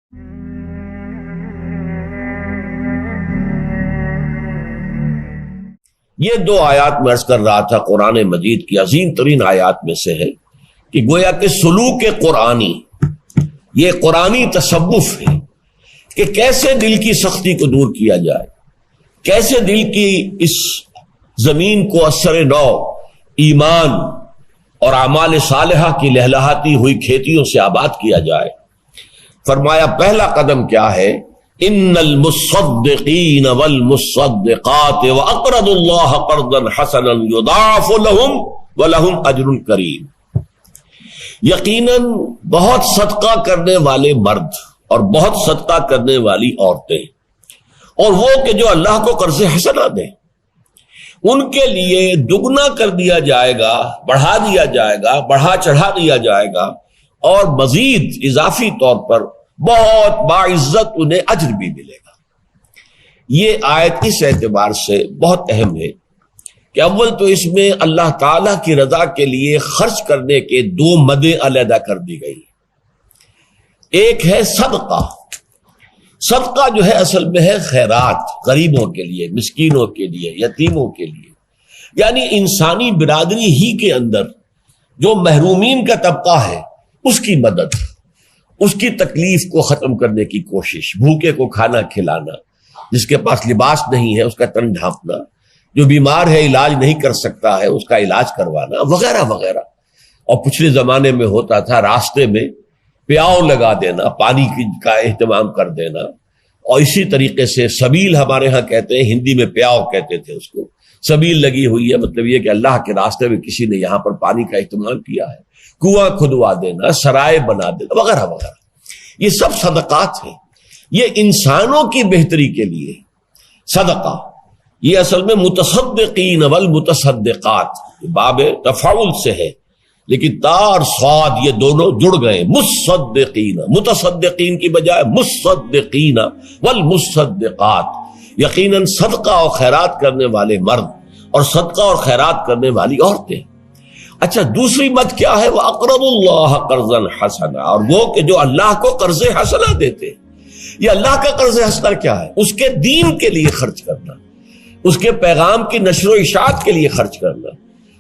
یہ دو آیات میں عرض کر رہا تھا قرآن مجید کی عظیم ترین آیات میں سے ہے کہ گویا کہ سلوک قرآنی، یہ قرآنی تصوف ہے کہ کیسے دل کی سختی کو دور کیا جائے، کیسے دل کی اس زمین کو اثر نو ایمان اور اعمال صالحہ کی لہلہاتی ہوئی کھیتیوں سے آباد کیا جائے۔ فرمایا پہلا قدم کیا ہے؟ ان المصدقین والمصدقات واقرضوا اللہ قرضا حسنا یضاعف لهم ولهم اجر کریم۔ یقیناً بہت صدقہ کرنے والے مرد اور بہت صدقہ کرنے والی عورتیں، اور وہ کہ جو اللہ کو قرض حسنہ دیں، ان کے لیے دگنا کر دیا جائے گا، بڑھا دیا جائے گا، بڑھا چڑھا دیا جائے گا، اور مزید اضافی طور پر بہت باعزت انہیں اجر بھی ملے گا۔ یہ آیت اس اعتبار سے بہت اہم ہے کہ اول تو اس میں اللہ تعالی کی رضا کے لیے خرچ کرنے کے دو مدیں علیحدہ کر دی گئی۔ ایک ہے صدقہ۔ صدقہ جو ہے اصل میں ہے خیرات، غریبوں کے لیے، مسکینوں کے لیے، یتیموں کے لیے، یعنی انسانی برادری ہی کے اندر جو محرومین کا طبقہ ہے اس کی مدد، اس کی تکلیف کو ختم کرنے کی کوشش، بھوکے کو کھانا کھلانا، جس کے پاس لباس نہیں ہے اس کا تن ڈھانپنا، جو بیمار ہے علاج نہیں کر سکتا ہے اس کا علاج کروانا، وغیرہ وغیرہ۔ اور پچھلے زمانے میں ہوتا تھا راستے میں پیاؤ لگا دینا، پانی کا اہتمام کر دینا، اور اسی طریقے سے سبیل ہمارے ہاں کہتے ہیں، ہندی میں پیاؤ کہتے تھے اس کو، سبیل لگی ہوئی ہے، مطلب یہ کہ اللہ کے راستے میں کسی نے یہاں پر پانی کا اہتمام کیا ہے، کنواں کھدوا دینا، سرائے بنا دینا، وغیرہ وغیرہ۔ یہ سب صدقات ہیں، یہ انسانوں کی بہتری کے لیے صدقہ۔ یہ اصل میں متصدقین والمتصدقات باب تفاعل سے ہے، لیکن تا اور صاد یہ دونوں جڑ گئے، مصدقین، متصدقین کی بجائے مصدقین والمصدقات، یقیناً صدقہ اور خیرات کرنے والے مرد اور صدقہ اور خیرات کرنے والی عورتیں۔ اچھا، دوسری مت کیا ہے؟ وَأَقْرَضُوا اللَّهَ قَرْضًا حَسَنًا، اور وہ کہ جو اللہ کو قرض حسنہ دیتے۔ یہ اللہ کا قرض حسنہ کیا ہے؟ اس کے دین کے لیے خرچ کرنا، اس کے پیغام کی نشر و اشاعت کے لیے خرچ کرنا،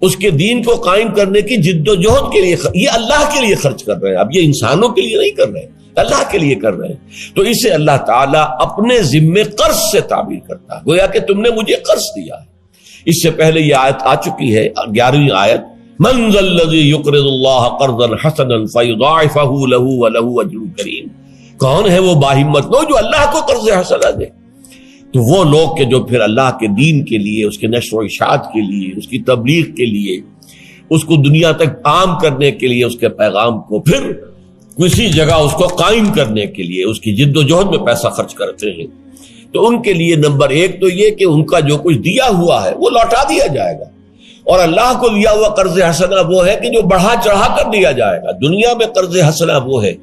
اس کے دین کو قائم کرنے کی جد و جہد کے لیے یہ اللہ کے لیے خرچ کر رہے ہیں۔ اب یہ انسانوں کے لیے نہیں کر رہے ہیں، اللہ کے لیے کر رہے ہیں، تو اسے اللہ تعالیٰ اپنے ذمے قرض سے تعبیر کرتا ہے، گویا کہ تم نے مجھے قرض دیا ہے۔ اس سے پہلے یہ آیت آ چکی ہے، 11ویں آیت، من ذا الذی یقرض اللہ قرضا حسنا فیضاعفہ لہ ولہ اجر کریم۔ کون ہے وہ باہمت لوگ جو اللہ کو قرض حسنہ دے؟ تو وہ لوگ کہ جو پھر اللہ کے دین کے لیے، اس کے نشر و اشاعت کے لیے، اس کی تبلیغ کے لیے، اس کو دنیا تک عام کرنے کے لیے، اس کے پیغام کو پھر کسی جگہ اس کو قائم کرنے کے لیے اس کی جد و جہد میں پیسہ خرچ کرتے ہیں، تو ان کے لیے نمبر ایک تو یہ کہ ان کا جو کچھ دیا ہوا ہے وہ لوٹا دیا جائے گا، اور اللہ کو دیا ہوا قرض حسنہ وہ ہے کہ جو بڑھا چڑھا کر دیا جائے گا۔ دنیا میں قرض حسنہ وہ ہے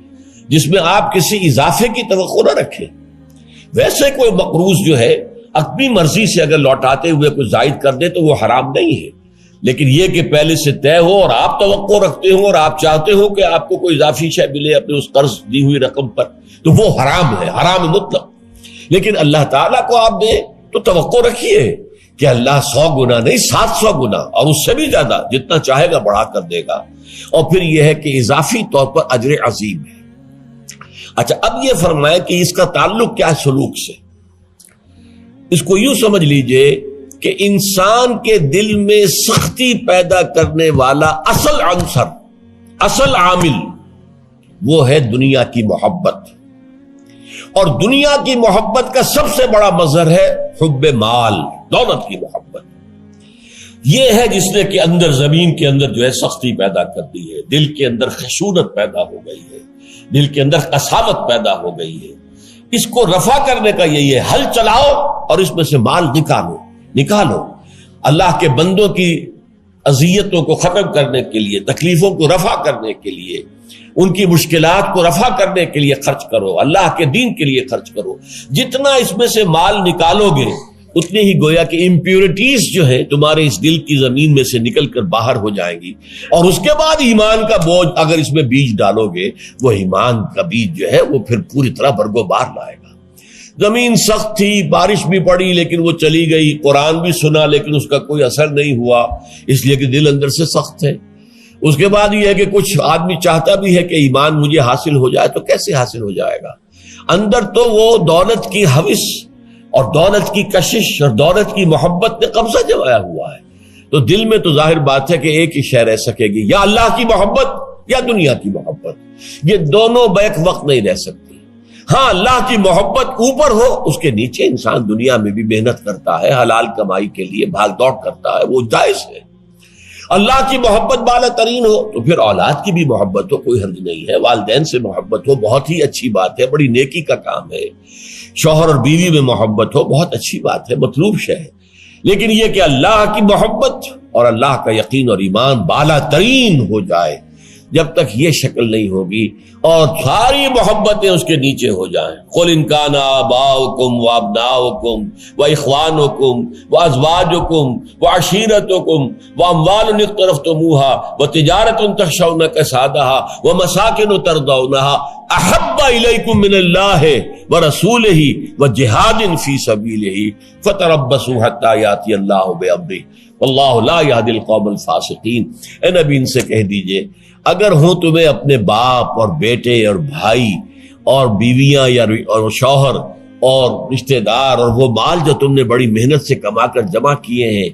جس میں آپ کسی اضافے کی توقع نہ رکھیں۔ ویسے کوئی مقروض جو ہے اپنی مرضی سے اگر لوٹاتے ہوئے کچھ زائد کر دے تو وہ حرام نہیں ہے، لیکن یہ کہ پہلے سے طے ہو اور آپ توقع رکھتے ہو اور آپ چاہتے ہو کہ آپ کو کوئی اضافی شے ملے اپنے اس قرض دی ہوئی رقم پر، تو وہ حرام ہے، حرام مطلق۔ لیکن اللہ تعالیٰ کو آپ دیں تو توقع رکھیے کہ اللہ 100 گنا نہیں 700 گنا اور اس سے بھی زیادہ جتنا چاہے گا بڑھا کر دے گا، اور پھر یہ ہے کہ اضافی طور پر اجر عظیم ہے۔ اچھا، اب یہ فرمائے کہ اس کا تعلق کیا ہے سلوک سے؟ اس کو یوں سمجھ لیجئے کہ انسان کے دل میں سختی پیدا کرنے والا اصل عنصر، اصل عامل وہ ہے دنیا کی محبت، اور دنیا کی محبت کا سب سے بڑا مظہر ہے حب مال، دولت کی محبت۔ یہ ہے جس نے کہ اندر زمین کے اندر جو ہے سختی پیدا کر دی ہے، دل کے اندر خشونت پیدا ہو گئی ہے، دل کے اندر قساوت پیدا ہو گئی ہے۔ اس کو رفع کرنے کا یہی ہے، حل چلاؤ اور اس میں سے مال نکالو۔ اللہ کے بندوں کی اذیتوں کو ختم کرنے کے لیے، تکلیفوں کو رفع کرنے کے لیے، ان کی مشکلات کو رفع کرنے کے لیے خرچ کرو، اللہ کے دین کے لیے خرچ کرو۔ جتنا اس میں سے مال نکالو گے اتنی ہی گویا کہ امپیورٹیز جو ہیں تمہارے اس دل کی زمین میں سے نکل کر باہر ہو جائیں گی، اور اس کے بعد ایمان کا بوجھ اگر اس میں بیج ڈالو گے، وہ ایمان کا بیج جو ہے وہ پھر پوری طرح برگو بار لائے گا۔ زمین سخت تھی، بارش بھی پڑی لیکن وہ چلی گئی، قرآن بھی سنا لیکن اس کا کوئی اثر نہیں ہوا، اس لیے کہ دل اندر سے سخت ہے۔ اس کے بعد یہ ہے کہ کچھ آدمی چاہتا بھی ہے کہ ایمان مجھے حاصل ہو جائے، تو کیسے حاصل ہو جائے گا؟ اندر تو وہ دولت کی ہوس اور دولت کی کشش اور دولت کی محبت نے قبضہ جمایا ہوا ہے، تو دل میں تو ظاہر بات ہے کہ ایک ہی شے رہ سکے گی، یا اللہ کی محبت یا دنیا کی محبت، یہ دونوں بیک وقت نہیں رہ سکتی۔ ہاں اللہ کی محبت اوپر ہو، اس کے نیچے انسان دنیا میں بھی محنت کرتا ہے، حلال کمائی کے لیے بھاگ دوڑ کرتا ہے، وہ جائز ہے۔ اللہ کی محبت بالا ترین ہو تو پھر اولاد کی بھی محبت ہو، کوئی حرج نہیں ہے، والدین سے محبت ہو، بہت ہی اچھی بات ہے، بڑی نیکی کا کام ہے، شوہر اور بیوی میں محبت ہو، بہت اچھی بات ہے، مطلوب شے ہے، لیکن یہ کہ اللہ کی محبت اور اللہ کا یقین اور ایمان بالا ترین ہو جائے، جب تک یہ شکل نہیں ہوگی اور ساری محبتیں اس کے نیچے ہو جائیں۔ قل ان کان آباؤکم وابناؤکم واخوانکم وازواجکم وعشیرتکم واموال اقترفتموها وتجارۃ تخشون کسادها ومساکن ترضونها احب الیکم من اللہ ورسولہ وجہاد فی سبیلہ فتربصوا حتی یاتی اللہ بامرہ واللہ لا یہدی القوم الفاسقین۔ اے نبی ان سے کہہ دیجئے اگر ہوں تمہیں اپنے باپ اور بیٹے اور بھائی اور بیویاں یا اور شوہر اور رشتہ دار اور وہ مال جو تم نے بڑی محنت سے کما کر جمع کیے ہیں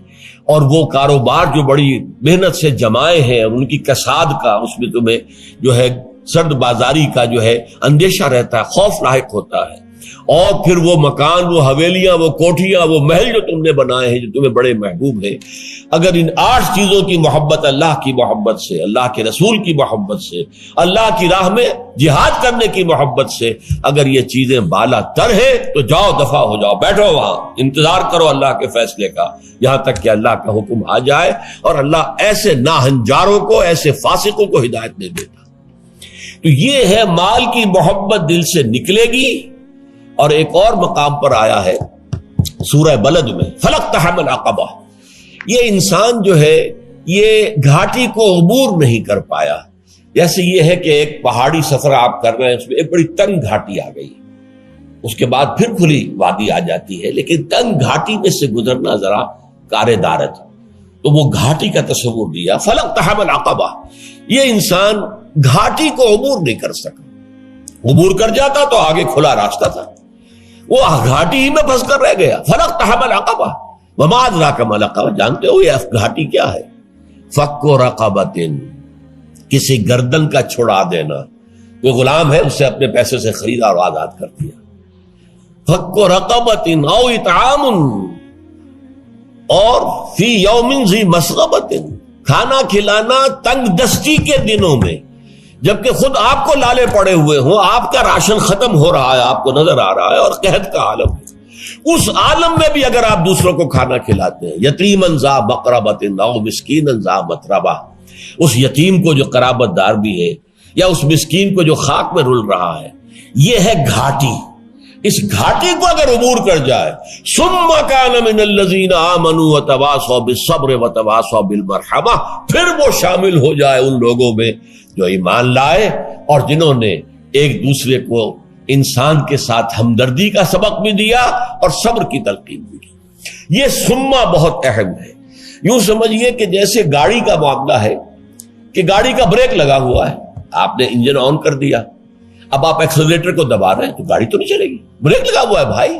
اور وہ کاروبار جو بڑی محنت سے جمائے ہیں اور ان کی کساد کا اس میں تمہیں جو ہے سرد بازاری کا جو ہے اندیشہ رہتا ہے، خوف لاحق ہوتا ہے، اور پھر وہ مکان، وہ حویلیاں، وہ کوٹھیاں، وہ محل جو تم نے بنائے ہیں جو تمہیں بڑے محبوب ہیں، اگر ان 8 چیزوں کی محبت اللہ کی محبت سے، اللہ کے رسول کی محبت سے، اللہ کی راہ میں جہاد کرنے کی محبت سے اگر یہ چیزیں بالا تر ہے تو جاؤ، دفع ہو جاؤ، بیٹھو وہاں، انتظار کرو اللہ کے فیصلے کا، یہاں تک کہ اللہ کا حکم آ جائے، اور اللہ ایسے ناہنجاروں کو، ایسے فاسقوں کو ہدایت نہیں دیتا۔ تو یہ ہے مال کی محبت دل سے نکلے گی۔ اور ایک اور مقام پر آیا ہے سورہ بلد میں، فلقتحم العقبہ، یہ انسان جو ہے یہ گھاٹی کو عبور نہیں کر پایا۔ جیسے یہ ہے کہ ایک پہاڑی سفر آپ کر رہے ہیں، اس میں ایک بڑی تنگ گھاٹی آ گئی، اس کے بعد پھر کھلی وادی آ جاتی ہے، لیکن تنگ گھاٹی میں سے گزرنا ذرا کار دارت، تو وہ گھاٹی کا تصور دیا، فلقتحم العقبہ، یہ انسان گھاٹی کو عبور نہیں کر سکا، عبور کر جاتا تو آگے کھلا راستہ تھا، وہ گھاٹی ہی میں پھنس کر رہ گیا۔ فلقتحم العقبہ وما ادراک ما العقبہ، جانتے ہو یہ گھاٹی کیا ہے؟ فک رقبۃ، کسی گردن کا چھڑا دینا، کوئی غلام ہے اسے اپنے پیسے سے خریدا اور آزاد کر دیا۔ فک رقبۃ او اطعام، اور فی یوم ذی مسغبۃ، کھانا کھلانا تنگ دستی کے دنوں میں، جبکہ خود آپ کو لالے پڑے ہوئے ہوں، آپ کا راشن ختم ہو رہا ہے، آپ کو نظر آ رہا ہے، اور قحط کا عالم ہے، اس عالم میں بھی اگر آپ دوسروں کو کھانا کھلاتے ہیں، یتیماً ذا مقربۃ او مسکینا ذا متربہ، اس یتیم کو جو قرابت دار بھی ہے یا اس مسکین کو جو خاک میں رل رہا ہے، یہ ہے گھاٹی۔ اس گھاٹی کو اگر عبور کر جائے، ثم کان من الذین آمنوا وتواصوا بالصبر وتواصوا بالمرحمہ، پھر وہ شامل ہو جائے ان لوگوں میں جو ایمان لائے اور جنہوں نے ایک دوسرے کو انسان کے ساتھ ہمدردی کا سبق بھی دیا اور صبر کی تلقین بھی کی۔ یہ سما بہت اہم ہے۔ یوں سمجھیے کہ جیسے گاڑی کا معاملہ ہے کہ گاڑی کا بریک لگا ہوا ہے، آپ نے انجن آن کر دیا، اب آپ ایکسلریٹر کو دبا رہے ہیں تو گاڑی تو نہیں چلے گی، بریک لگا ہوا ہے بھائی،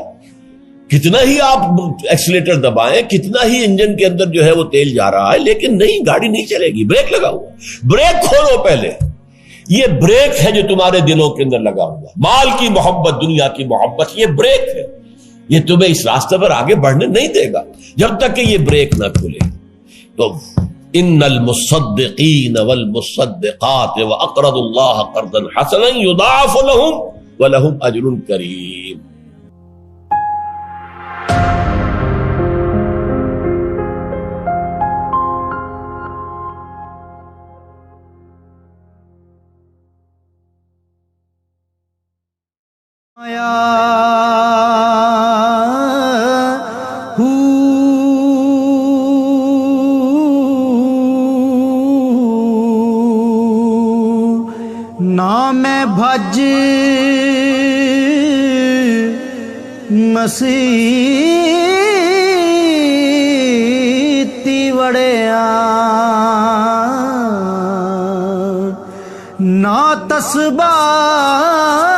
کتنا ہی آپ ایکسیلیٹر دبائیں، کتنا ہی انجن کے اندر جو ہے وہ تیل جا رہا ہے، لیکن نہیں، گاڑی نہیں چلے گی، بریک لگا ہوا، بریک کھولو پہلے۔ یہ بریک ہے جو تمہارے دلوں کے اندر لگا ہوا، مال کی محبت، دنیا کی محبت، یہ بریک ہے، یہ تمہیں اس راستے پر آگے بڑھنے نہیں دے گا جب تک کہ یہ بریک نہ کھلے۔ تو ان المصدقین والمصدقات واقرضوا اللہ قرضا حسنا یضاعف لهم ولهم اجر کریم۔ بھج مسیتی وڑیا نا تسبیح